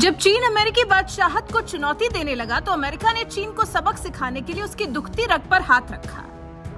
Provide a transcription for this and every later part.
जब चीन अमेरिकी बादशाहत को चुनौती देने लगा तो अमेरिका ने चीन को सबक सिखाने के लिए उसकी दुखती रग पर हाथ रखा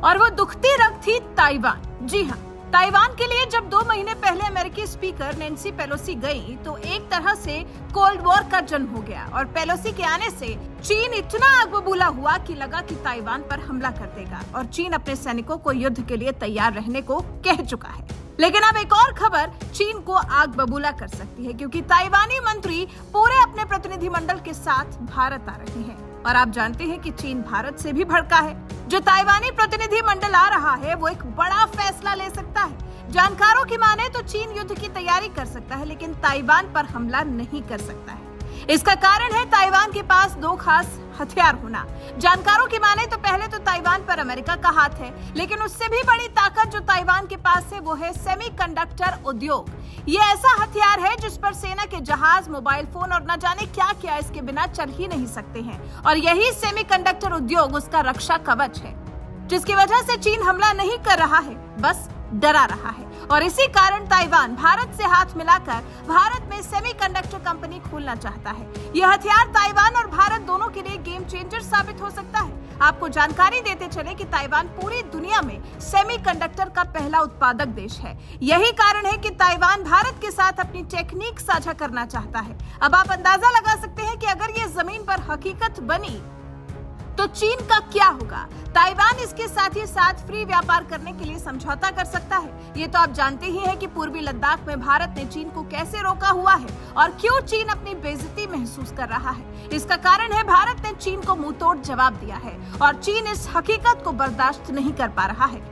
और वो दुखती रग थी ताइवान। जी हाँ, ताइवान के लिए जब 2 महीने पहले अमेरिकी स्पीकर नैन्सी पेलोसी गई तो एक तरह से कोल्ड वॉर का जन्म हो गया और पेलोसी के आने से चीन इतना आग बबूला हुआ कि लगा कि ताइवान पर हमला कर देगा और चीन अपने सैनिकों को युद्ध के लिए तैयार रहने को कह चुका है। लेकिन अब एक और खबर चीन को आग बबूला कर सकती है क्योंकि ताइवानी मंत्री पूरे अपने प्रतिनिधिमंडल के साथ भारत आ रहे हैं और आप जानते हैं कि चीन भारत से भी भड़का है। जो ताइवानी प्रतिनिधिमंडल आ रहा है वो एक बड़ा फैसला ले सकता है। जानकारों की माने तो चीन युद्ध की तैयारी कर सकता है लेकिन ताइवान पर हमला नहीं कर सकता है। इसका कारण है ताइवान के पास 2 खास हथियार होना। जानकारों की माने तो पहले तो ताइवान पर अमेरिका का हाथ है, लेकिन उससे भी बड़ी ताकत जो ताइवान के पास है वो है सेमीकंडक्टर उद्योग। ये ऐसा हथियार है जिस पर सेना के जहाज, मोबाइल फोन और न जाने क्या क्या इसके बिना चल ही नहीं सकते हैं और यही सेमीकंडक्टर उद्योग उसका रक्षा कवच है, जिसकी वजह से चीन हमला नहीं कर रहा है, बस डरा रहा है। और इसी कारण ताइवान भारत से हाथ मिलाकर भारत में सेमीकंडक्टर कंपनी खोलना चाहता है। यह हथियार ताइवान और भारत दोनों के लिए गेम चेंजर साबित हो सकता है। आपको जानकारी देते चले कि ताइवान पूरी दुनिया में सेमीकंडक्टर का पहला उत्पादक देश है। यही कारण है कि ताइवान भारत के साथ अपनी टेक्निक साझा करना चाहता है। अब आप अंदाजा लगा सकते हैं कि अगर ये जमीन पर हकीकत बनी तो चीन का क्या होगा। ताइवान इसके साथ ही साथ फ्री व्यापार करने के लिए समझौता कर सकता है। ये तो आप जानते ही हैं कि पूर्वी लद्दाख में भारत ने चीन को कैसे रोका हुआ है और क्यों चीन अपनी बेइज्जती महसूस कर रहा है। इसका कारण है भारत ने चीन को मुंहतोड़ जवाब दिया है और चीन इस हकीकत को बर्दाश्त नहीं कर पा रहा है।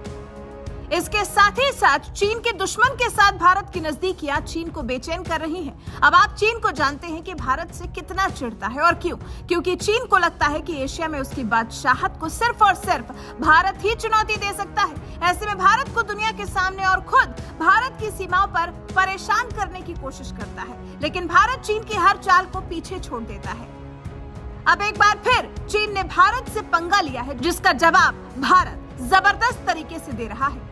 इसके साथ ही साथ चीन के दुश्मन के साथ भारत की नजदीकियां चीन को बेचैन कर रही हैं। अब आप चीन को जानते हैं कि भारत से कितना चिढ़ता है और क्यों? क्योंकि चीन को लगता है कि एशिया में उसकी बादशाहत को सिर्फ और सिर्फ भारत ही चुनौती दे सकता है। ऐसे में भारत को दुनिया के सामने और खुद भारत की सीमाओं पर परेशान करने की कोशिश करता है, लेकिन भारत चीन की हर चाल को पीछे छोड़ देता है। अब एक बार फिर चीन ने भारत से पंगा लिया है, जिसका जवाब भारत जबरदस्त तरीके से दे रहा है।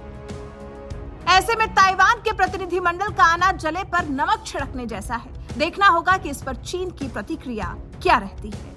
ऐसे में ताइवान के प्रतिनिधिमंडल का आना जले पर नमक छिड़कने जैसा है। देखना होगा कि इस पर चीन की प्रतिक्रिया क्या रहती है।